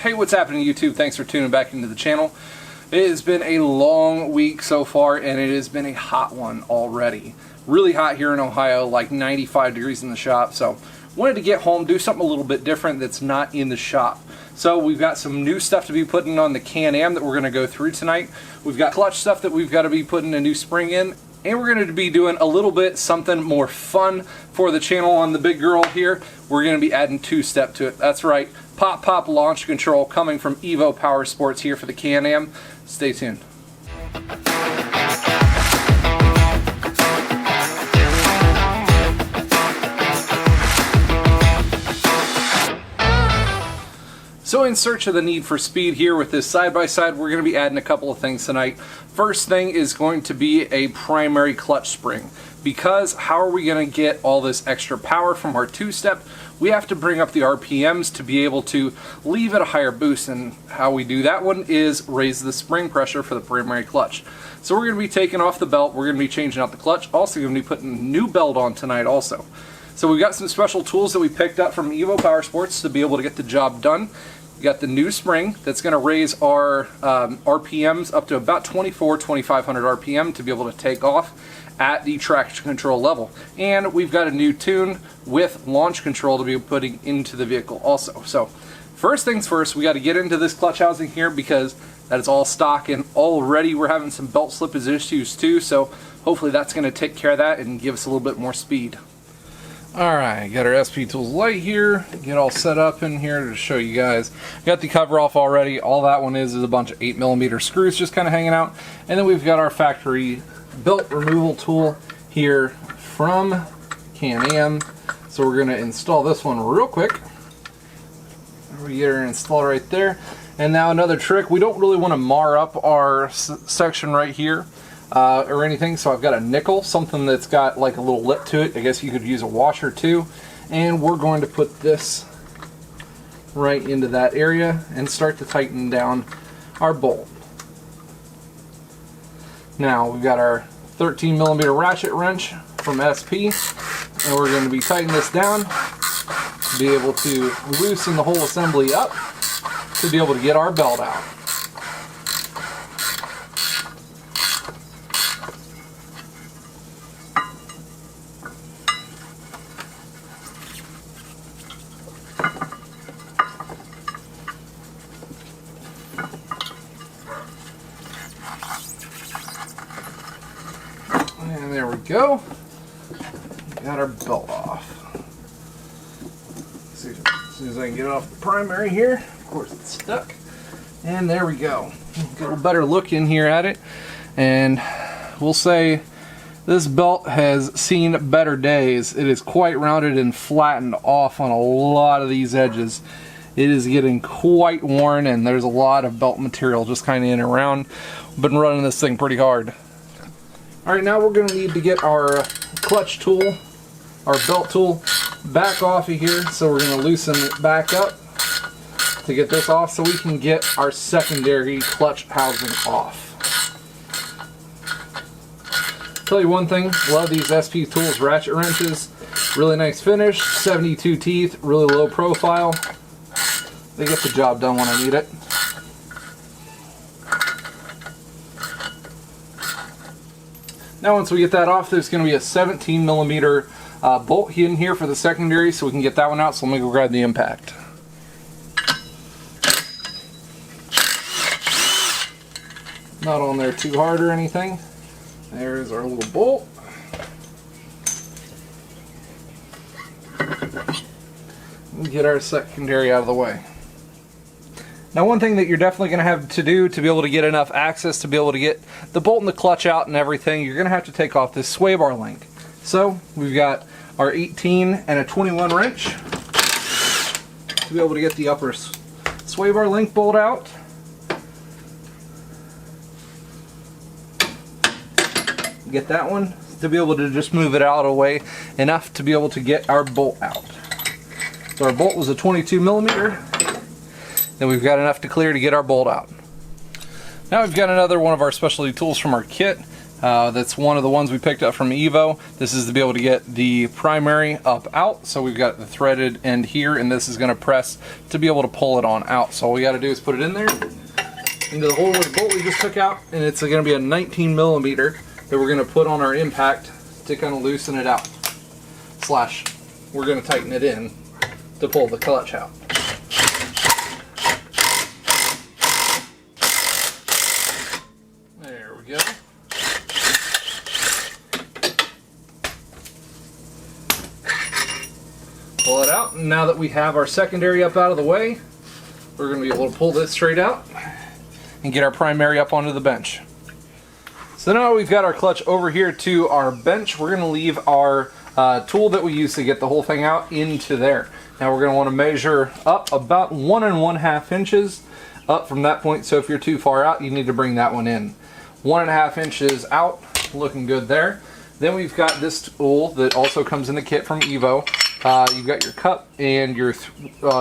Hey, what's happening YouTube? Thanks for tuning back into the channel. It has been a long week so far, and it has been a hot one already. Really hot here in Ohio, like 95 degrees in the shop, so wanted to get home, do something a little bit different that's not in the shop. So we've got some new stuff to be putting on the Can-Am that we're going to go through tonight. We've got clutch stuff that we've got to be putting a new spring in, and we're going to be doing a little bit something more fun for the channel on the big girl here. We're going to be adding two-step to it. That's right, pop launch control coming from EVO Powersports here for the Can-Am. Stay tuned. So in search of the need for speed here with this side-by-side, we're going to be adding a couple of things tonight. First thing is going to be a primary clutch spring. Because how are we going to get all this extra power from our two-step? We have to bring up the RPMs to be able to leave at a higher boost, and how we do that one is raise the spring pressure for the primary clutch. So we're going to be taking off the belt, we're going to be changing out the clutch, also going to be putting a new belt on tonight also. So we've got some special tools that we picked up from EVO Powersports to be able to get the job done. We got the new spring that's going to raise our RPMs up to about 2500 RPM to be able to take off at the traction control level. And we've got a new tune with launch control to be putting into the vehicle also. So first things first, we got to get into this clutch housing here because that is all stock, and already we're having some belt slippage issues too, so hopefully that's going to take care of that and give us a little bit more speed. Alright, got our SP Tools light here, get all set up in here to show you guys. Got the cover off already. All that one is a bunch of 8mm screws just kind of hanging out. And then we've got our factory belt removal tool here from Can-Am. So we're going to install this one real quick. We get her installed right there. And now another trick, we don't really want to mar up our section right here. Or anything, so I've got a nickel, something that's got like a little lip to it. I guess you could use a washer too. And we're going to put this right into that area and start to tighten down our bolt. Now we've got our 13mm ratchet wrench from SP, and we're going to be tightening this down to be able to loosen the whole assembly up to be able to get our belt out. And there we go. Got our belt off. See, as soon as I can get it off the primary here, of course it's stuck. And there we go. Get a little better look in here at it. And we'll say this belt has seen better days. It is quite rounded and flattened off on a lot of these edges. It is getting quite worn, and there's a lot of belt material just kind of in and around. Been running this thing pretty hard. Alright, now we're going to need to get our clutch tool, our belt tool, back off of here. So we're going to loosen it back up to get this off so we can get our secondary clutch housing off. Tell you one thing, love these SP Tools ratchet wrenches. Really nice finish, 72 teeth, really low profile. They get the job done when I need it. Now once we get that off, there's going to be a 17mm bolt in here for the secondary, so we can get that one out. So let me go grab the impact. Not on there too hard or anything. There's our little bolt. We'll get our secondary out of the way. Now one thing that you're definitely going to have to do to be able to get enough access to be able to get the bolt and the clutch out and everything, you're going to have to take off this sway bar link. So we've got our 18 and a 21 wrench to be able to get the upper sway bar link bolt out. Get that one to be able to just move it out of the way enough to be able to get our bolt out. So our bolt was a 22mm. Then we've got enough to clear to get our bolt out. Now we've got another one of our specialty tools from our kit. That's one of the ones we picked up from EVO. This is to be able to get the primary up out. So we've got the threaded end here, and this is going to press to be able to pull it on out. So all we got to do is put it in there, into the hole where the bolt we just took out, and it's going to be a 19 millimeter that we're going to put on our impact to kind of loosen it out. Slash, we're going to tighten it in to pull the clutch out. There we go. Pull it out. And now that we have our secondary up out of the way, we're going to be able to pull this straight out and get our primary up onto the bench. So now we've got our clutch over here to our bench. We're going to leave our tool that we use to get the whole thing out into there. Now we're going to want to measure up about 1 1/2 inches up from that point. So if you're too far out, you need to bring that one in. 1 1/2 inches out, looking good there. Then we've got this tool that also comes in the kit from EVO. You've got your cup and your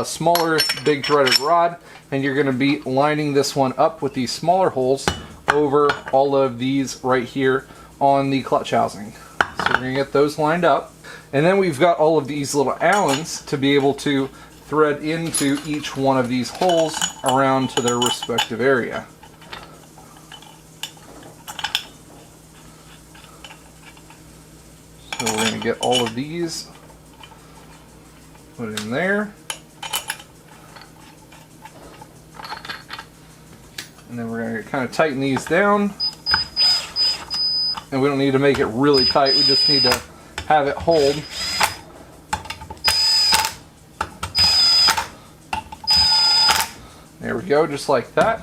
smaller big threaded rod, and you're going to be lining this one up with these smaller holes over all of these right here on the clutch housing. So we're going to get those lined up, and then we've got all of these little Allens to be able to thread into each one of these holes around to their respective area. So we're going to get all of these put in there, and then we're going to kind of tighten these down, and we don't need to make it really tight, we just need to have it hold. There we go, just like that.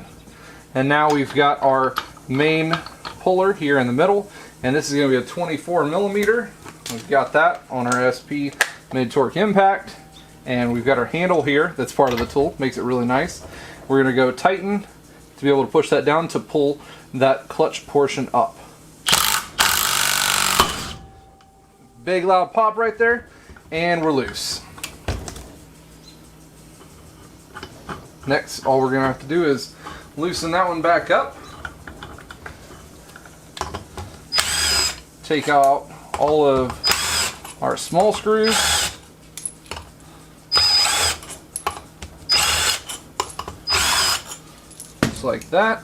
And now we've got our main puller here in the middle, and this is going to be a 24 millimeter. We've got that on our SP mid-torque impact. And we've got our handle here that's part of the tool, makes it really nice. We're going to go tighten to be able to push that down to pull that clutch portion up. Big loud pop right there, and we're loose. Next, all we're going to have to do is loosen that one back up. Take out all of our small screws. Like that,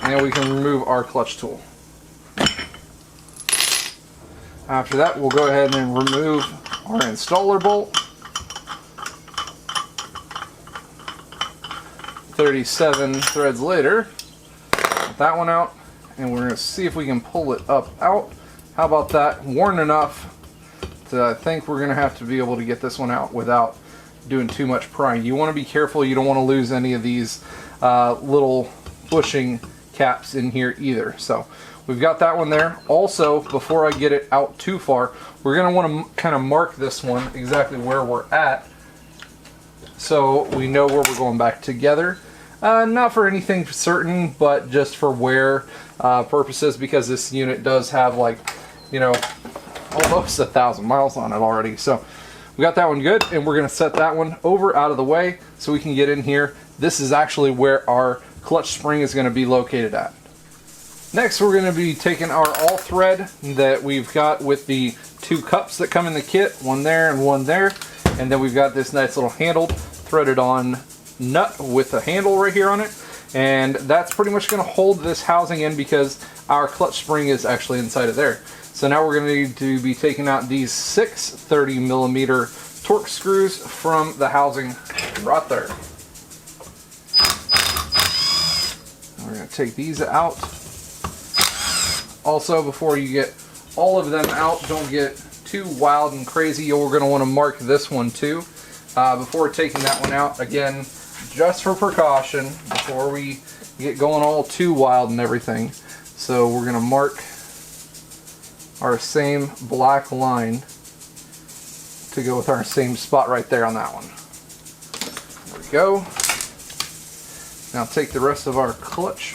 and we can remove our clutch tool. After that, we'll go ahead and remove our installer bolt. 37 threads later, get that one out, and we're going to see if we can pull it up out. How about that? Worn enough that I think we're going to have to be able to get this one out without doing too much prying. You want to be careful, you don't want to lose any of these little bushing caps in here either. So we've got that one there. Also, before I get it out too far, we're going to want to kind of mark this one exactly where we're at so we know where we're going back together. Not for anything certain, but just for wear purposes, because this unit does have, like, you know, almost 1,000 miles on it already. So we got that one good, and we're going to set that one over out of the way so we can get in here. This is actually where our clutch spring is going to be located at. Next, we're going to be taking our all thread that we've got with the 2 cups that come in the kit, one there and one there, and then we've got this nice little handle threaded on nut with a handle right here on it, and that's pretty much going to hold this housing in because our clutch spring is actually inside of there. So now we're going to need to be taking out these 6 30 millimeter torque screws from the housing right there. We're going to take these out. Also, before you get all of them out, don't get too wild and crazy. You're going to want to mark this one too before taking that one out. Again, just for precaution, before we get going all too wild and everything. So we're going to mark our same black line to go with our same spot right there on that one. There we go. Now take the rest of our clutch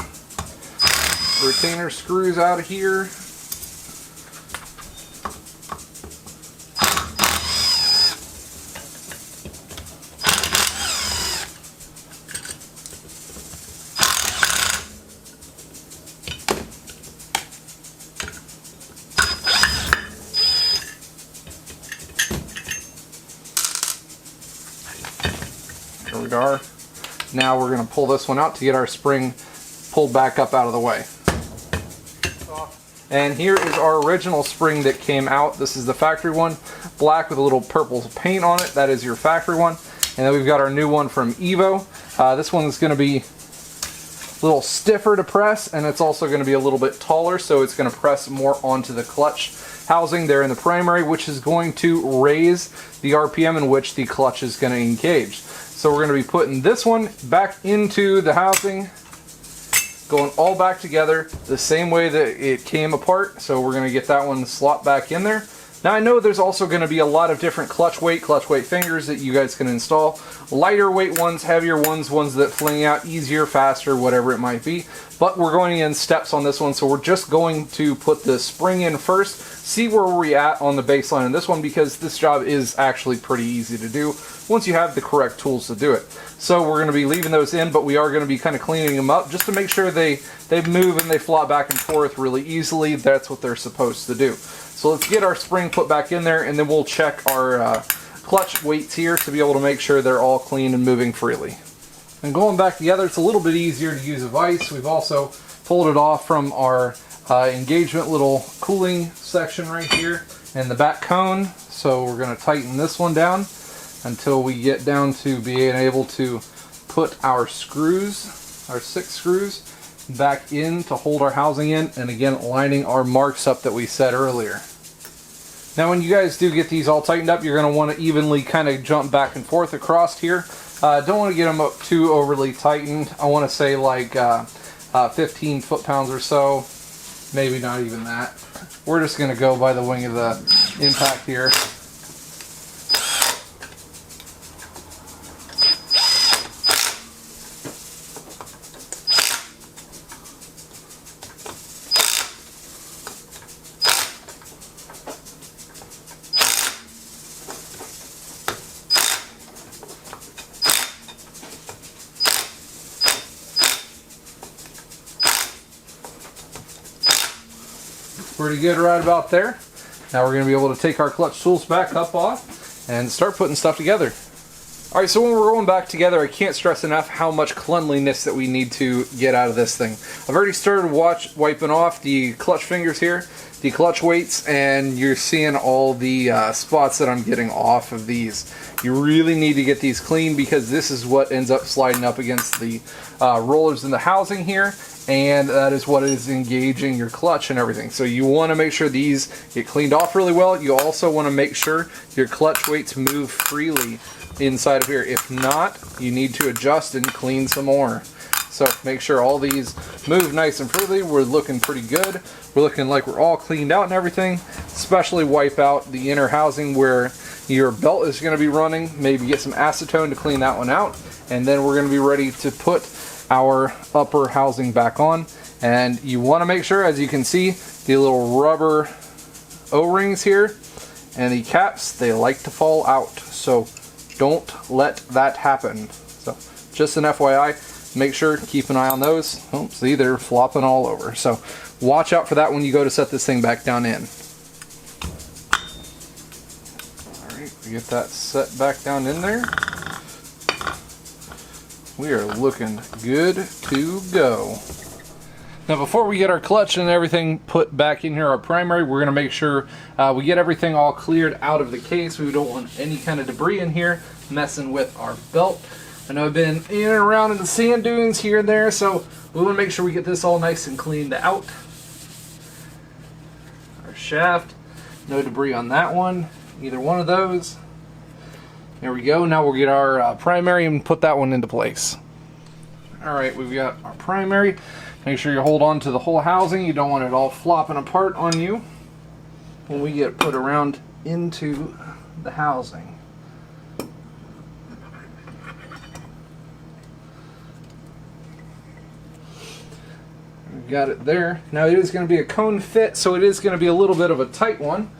retainer screws out of here. jar. Now we're going to pull this one out to get our spring pulled back up out of the way. And here is our original spring that came out. This is the factory one, black with a little purple paint on it. That is your factory one. And then we've got our new one from EVO. This one is going to be a little stiffer to press, and it's also going to be a little bit taller, so it's going to press more onto the clutch housing there in the primary, which is going to raise the RPM in which the clutch is going to engage. So we're going to be putting this one back into the housing, going all back together the same way that it came apart. So we're going to get that one slot back in there. Now I know there's also going to be a lot of different clutch weight fingers that you guys can install. Lighter weight ones, heavier ones, ones that fling out easier, faster, whatever it might be. But we're going in steps on this one, so we're just going to put the spring in first, see where we're at on the baseline on this one, because this job is actually pretty easy to do once you have the correct tools to do it. So we're going to be leaving those in, but we are going to be kind of cleaning them up just to make sure they move and they flop back and forth really easily. That's what they're supposed to do. So let's get our spring put back in there, and then we'll check our clutch weights here to be able to make sure they're all clean and moving freely. And going back together, it's a little bit easier to use a vise. We've also pulled it off from our engagement little cooling section right here and the back cone. So we're going to tighten this one down until we get down to being able to put our screws, our 6 screws, back in to hold our housing in, and again lining our marks up that we set earlier. Now when you guys do get these all tightened up, you're going to want to evenly kind of jump back and forth across here. Don't want to get them up too overly tightened. I want to say like 15 foot-pounds or so, maybe not even that. We're just going to go by the wing of the impact here. Pretty good right about there. Now we're going to be able to take our clutch tools back up off and start putting stuff together. Alright, so when we're going back together, I can't stress enough how much cleanliness that we need to get out of this thing. I've already started wiping off the clutch fingers here, the clutch weights, and you're seeing all the spots that I'm getting off of these. You really need to get these clean, because this is what ends up sliding up against the rollers in the housing here, and that is what is engaging your clutch and everything. So you want to make sure these get cleaned off really well. You also want to make sure your clutch weights move freely inside of here. If not, you need to adjust and clean some more. So make sure all these move nice and freely. We're looking pretty good. We're looking like we're all cleaned out and everything. Especially wipe out the inner housing where your belt is going to be running. Maybe get some acetone to clean that one out. And then we're going to be ready to put our upper housing back on. And you want to make sure, as you can see, the little rubber O-rings here and the caps, they like to fall out. So don't let that happen. So just an FYI, make sure to keep an eye on those. Oh, see, they're flopping all over. So watch out for that when you go to set this thing back down in. Alright, we get that set back down in there. We are looking good to go. Now before we get our clutch and everything put back in here, our primary, we're going to make sure we get everything all cleared out of the case. We don't want any kind of debris in here messing with our belt. I know I've been in and around in the sand dunes here and there, so we want to make sure we get this all nice and cleaned out. Our shaft, no debris on that one, either one of those. There we go. Now we'll get our primary and put that one into place. Alright, we've got our primary. Make sure you hold on to the whole housing. You don't want it all flopping apart on you when we get put around into the housing. We've got it there. Now it is going to be a cone fit, so it is going to be a little bit of a tight one,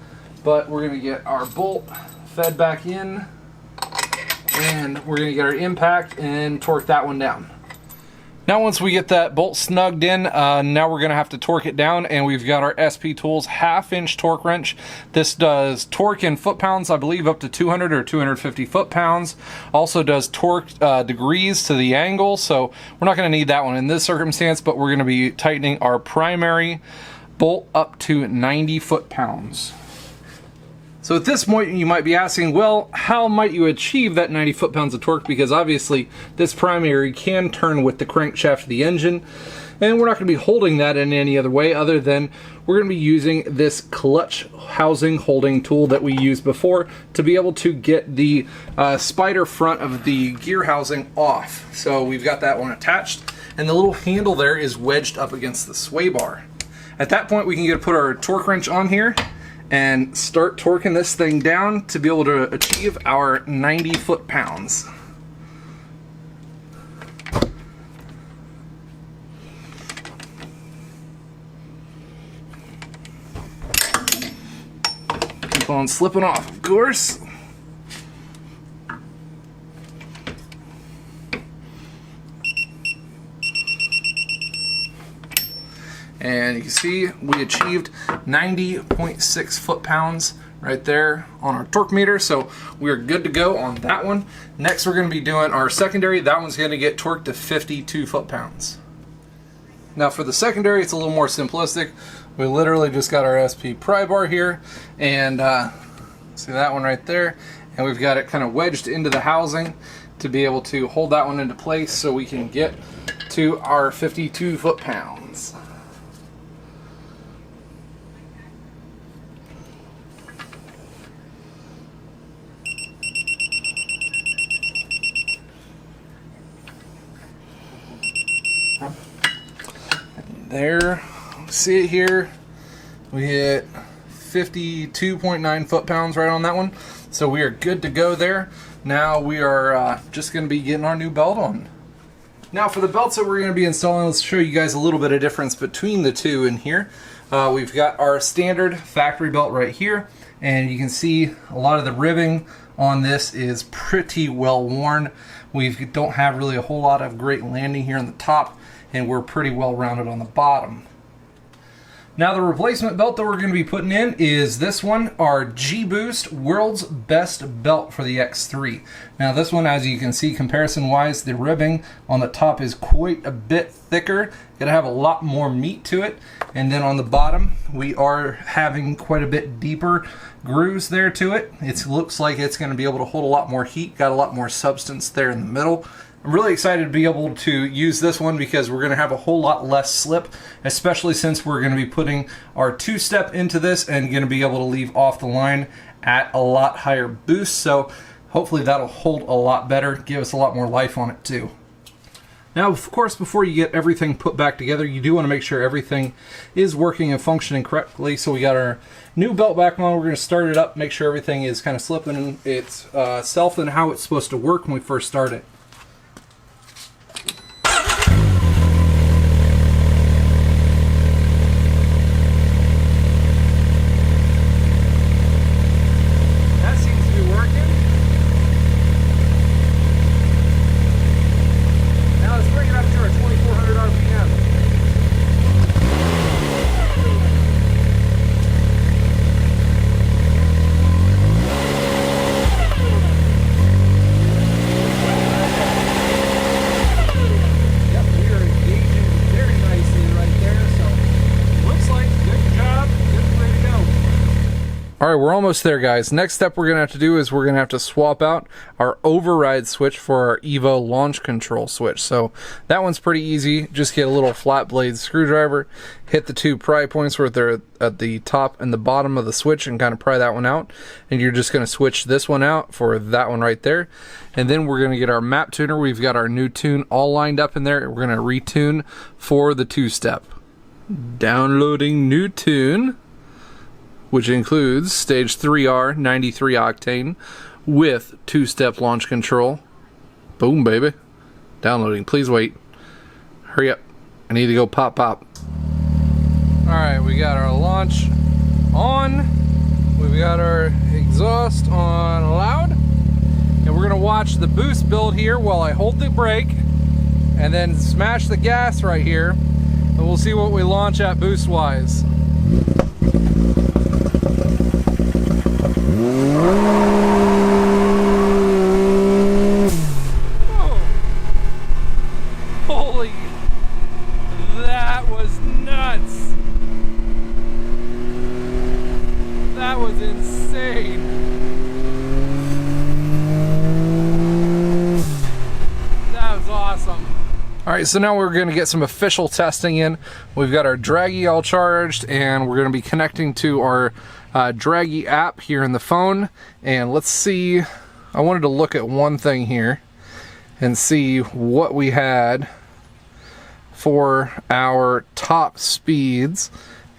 but we're going to get our bolt fed back in, and we're going to get our impact and torque that one down. Now once we get that bolt snugged in, now we're going to have to torque it down, and we've got our SP Tools 1/2-inch torque wrench. This does torque in foot-pounds, I believe up to 200 or 250 foot-pounds. Also does torque degrees to the angle, so we're not going to need that one in this circumstance, but we're going to be tightening our primary bolt up to 90 foot-pounds. So at this point you might be asking, well, how might you achieve that 90 foot-pounds of torque? Because obviously this primary can turn with the crankshaft of the engine, and we're not going to be holding that in any other way other than we're going to be using this clutch housing holding tool that we used before to be able to get the spider front of the gear housing off. So we've got that one attached, and the little handle there is wedged up against the sway bar. At that point we can put our torque wrench on here and start torquing this thing down to be able to achieve our 90 foot-pounds. Keep on slipping off, of course. And you can see we achieved 90.6 foot-pounds right there on our torque meter, so we're good to go on that one. Next we're going to be doing our secondary. That one's going to get torqued to 52 foot-pounds. Now for the secondary, it's a little more simplistic. We literally just got our SP pry bar here, and see that one right there, and we've got it kind of wedged into the housing to be able to hold that one into place so we can get to our 52 foot-pounds. There, see it here, we hit 52.9 foot-pounds right on that one, so we are good to go there. Now we are just going to be getting our new belt on. Now for the belts that we're going to be installing, let's show you guys a little bit of difference between the two in here. We've got our standard factory belt right here, and you can see a lot of the ribbing on this is pretty well worn. We don't have really a whole lot of great landing here on the top, and we're pretty well rounded on the bottom. Now the replacement belt that we're going to be putting in is this one, our G-Boost World's Best Belt for the X3. Now this one, as you can see, comparison wise, the ribbing on the top is quite a bit thicker. Gonna have a lot more meat to it, and then on the bottom we are having quite a bit deeper grooves there to it. It looks like it's going to be able to hold a lot more heat, got a lot more substance there in the middle. I'm really excited to be able to use this one because we're going to have a whole lot less slip, especially since we're going to be putting our two-step into this and going to be able to leave off the line at a lot higher boost. So hopefully that'll hold a lot better, give us a lot more life on it too. Now, of course, before you get everything put back together, you do want to make sure everything is working and functioning correctly. So we got our new belt back on. We're going to start it up, make sure everything is kind of slipping itself and how it's supposed to work when we first start it. Alright, we're almost there, guys. Next step we're going to have to do is we're going to have to swap out our override switch for our EVO launch control switch. So that one's pretty easy. Just get a little flat blade screwdriver, hit the two pry points where they're at the top and the bottom of the switch and kind of pry that one out. And you're just going to switch this one out for that one right there. And then we're going to get our map tuner. We've got our new tune all lined up in there. We're going to retune for the two-step. Downloading new tune, which includes stage 3R 93 octane with two-step launch control. Boom, baby. Downloading. Please wait. Hurry up. I need to go pop pop. Alright, we got our launch on. We've got our exhaust on loud. And we're going to watch the boost build here while I hold the brake. and then smash the gas right here, and we'll see what we launch at boost wise. Holy, that was nuts. That was insane. That was awesome. All right, so now we're going to get some official testing in. We've got our Draggy all charged, and we're going to be connecting to our Draggy app here in the phone. And let's see, I wanted to look at one thing here and see what we had for our top speeds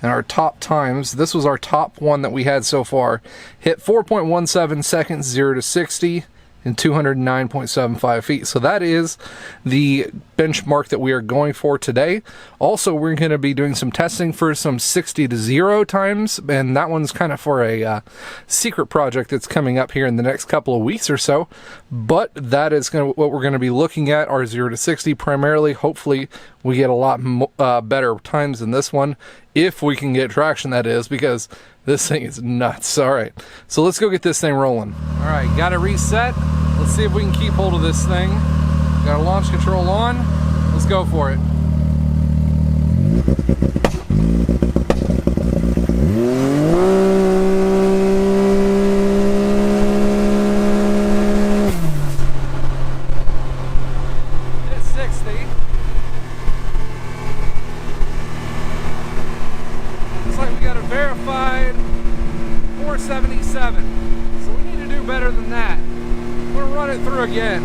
and our top times. This was our top one that we had so far. Hit 4.17 seconds 0 to 60 in 209.75 feet. So that is the benchmark that we are going for today. Also, we're going to be doing some testing for some 60 to 0 times, and that one's kind of for a secret project that's coming up here in the next couple of weeks or so. But that is what we're going to be looking at, our 0 to 60 primarily. Hopefully we get a lot better times than this one, if we can get traction, that is, because this thing is nuts. All right, so let's go get this thing rolling. All right, got to reset. Let's see if we can keep hold of this thing. Got our launch control on. Let's go for it. Hit 60. Looks like we got a verified 477. So we need to do better than that. I'm gonna run it through again.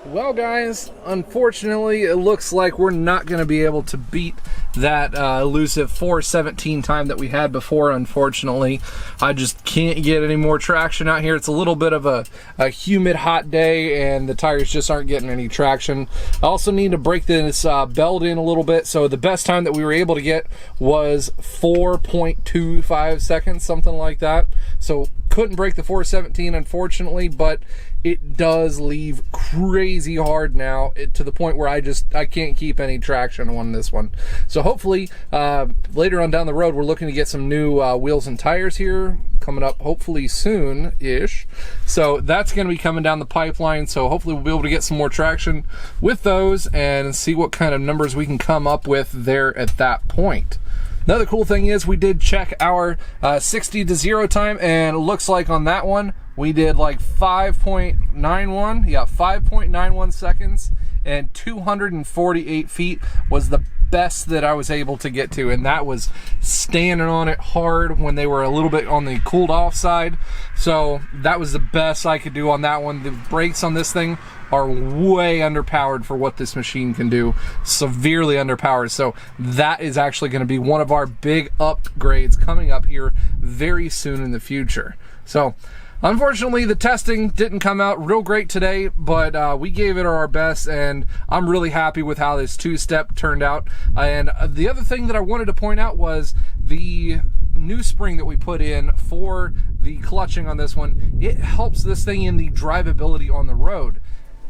Well, guys, unfortunately, it looks like we're not going to be able to beat that elusive 417 time that we had before. Unfortunately, I just can't get any more traction out here. It's a little bit of a humid, hot day, and the tires just aren't getting any traction. I also need to break this belt in a little bit. So the best time that we were able to get was 4.25 seconds, something like that. So couldn't break the 417, unfortunately, but it does leave crazy hard now, to the point where I can't keep any traction on this one. So hopefully later on down the road, we're looking to get some new wheels and tires here coming up, hopefully soon-ish. So that's going to be coming down the pipeline. So hopefully we'll be able to get some more traction with those and see what kind of numbers we can come up with there at that point. Another cool thing is we did check our 60 to 0 time, and it looks like on that one we did like 5.91. Yeah, 5.91 seconds, and 248 feet was the best that I was able to get to, and that was standing on it hard when they were a little bit on the cooled off side. So that was the best I could do on that one. The brakes on this thing are way underpowered for what this machine can do, severely underpowered. So that is actually going to be one of our big upgrades coming up here very soon in the future. So unfortunately, the testing didn't come out real great today, but we gave it our best, and I'm really happy with how this two-step turned out. And the other thing that I wanted to point out was the new spring that we put in for the clutching on this one. It helps this thing in the drivability on the road.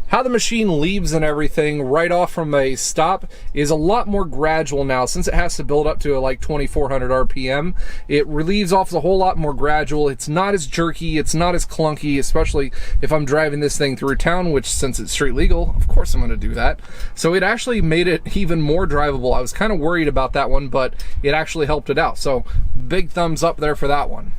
How the machine leaves and everything right off from a stop is a lot more gradual now. Since it has to build up to like 2400 RPM, it relieves off a whole lot more gradual. It's not as jerky, it's not as clunky, especially if I'm driving this thing through town, which since it's street legal, of course I'm going to do that. So it actually made it even more drivable. I was kind of worried about that one, but it actually helped it out. So big thumbs up there for that one.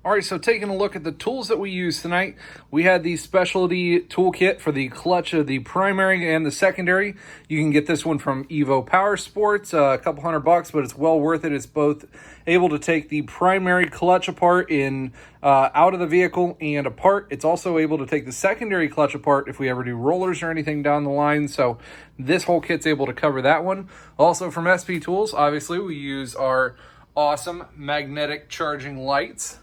All right, so taking a look at the tools that we used tonight, we had the specialty toolkit for the clutch of the primary and the secondary. You can get this one from EVO Powersports, a couple $100, but it's well worth it. It's both able to take the primary clutch apart in out of the vehicle and apart. It's also able to take the secondary clutch apart if we ever do rollers or anything down the line. So this whole kit's able to cover that one. Also from SP Tools, obviously we use our awesome magnetic charging lights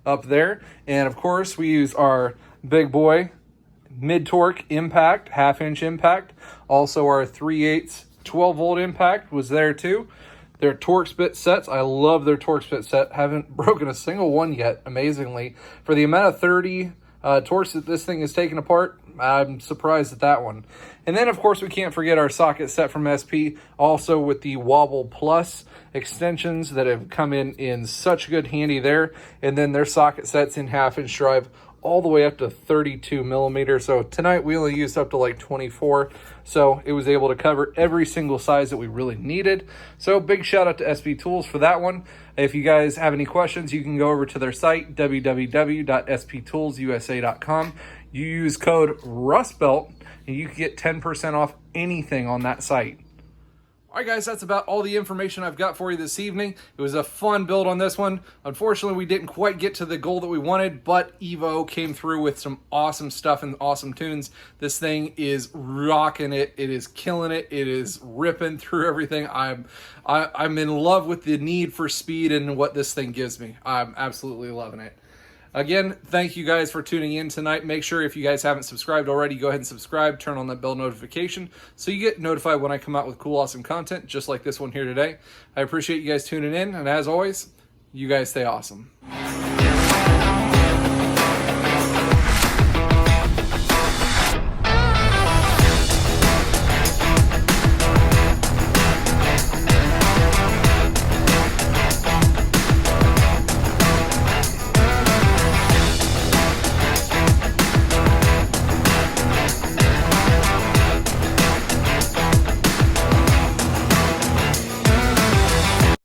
up there, and of course we use our big boy mid-torque impact, half-inch impact. Also our 3/8 12-volt impact was there too. Their torque spit sets, I love their torque spit set. Haven't broken a single one yet, amazingly. For the amount of 30 torques that this thing is taken apart, I'm surprised at that one. And then of course we can't forget our socket set from SP, also with the Wobble Plus extensions that have come in such good handy there. And then their socket sets in 1/2-inch drive all the way up to 32 millimeters. So tonight we only used up to like 24. So it was able to cover every single size that we really needed. So big shout out to SP Tools for that one. If you guys have any questions, you can go over to their site, www.sptoolsusa.com. You use code Rustbelt and you can get 10% off anything on that site. All right, guys, that's about all the information I've got for you this evening. It was a fun build on this one. Unfortunately, we didn't quite get to the goal that we wanted, but EVO came through with some awesome stuff and awesome tunes. This thing is rocking it. It is killing it. It is ripping through everything. I'm in love with the need for speed and what this thing gives me. I'm absolutely loving it. Again, thank you guys for tuning in tonight. Make sure if you guys haven't subscribed already, go ahead and subscribe, turn on that bell notification so you get notified when I come out with cool, awesome content just like this one here today. I appreciate you guys tuning in, and as always, you guys stay awesome.